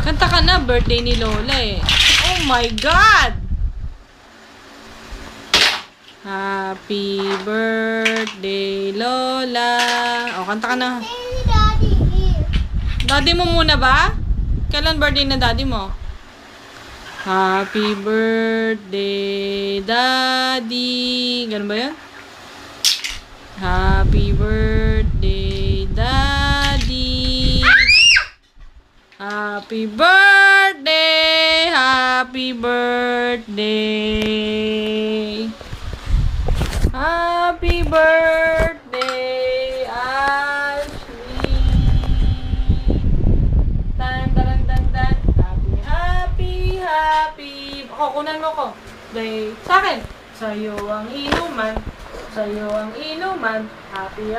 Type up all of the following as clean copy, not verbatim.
Kanta ka na, birthday ni Lola eh. Oh my God! Happy birthday, Lola. O, kanta ka na. Daddy mo muna ba? Kailan birthday na daddy mo? Happy birthday, Daddy. Ganun ba yun? Happy birthday, Daddy. Happy birthday, happy birthday. Happy birthday, Ashley. Tan, tan, tan, tan. Happy. Kunan mo ko. Day. Sa akin. Sa'yo ang inuman. Sa'yo ang inuman. Happy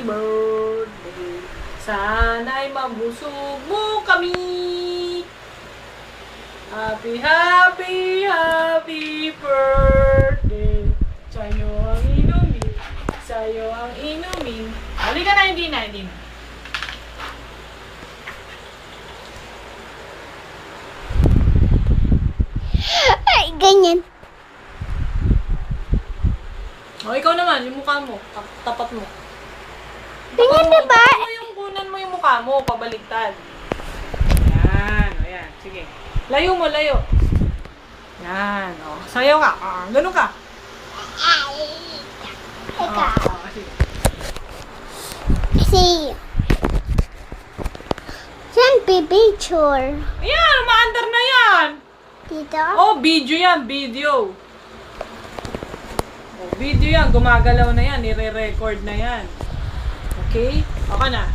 birthday. Sana'y mabusog mo kami. Happy birthday. Sa'yo ang inumin. Sa'yo ang inumin. Halika na, hindi na. Ay, ganyan. O, ikaw naman, yung mukha mo. Tapat mo. Ganyan na ba? Kunan mo yung mukha mo, pabaliktad. Yan, o yan. Sige. Layo mo, layo. Yan, o. Sayaw ka. Ganun ka. Teka. Sige. See. Yan, picture. Ayan, umaandar na yan. Dito? Oh, video yan, video. Oh, video yan, gumagalaw na yan, nire-record na yan. Okay? Okay na.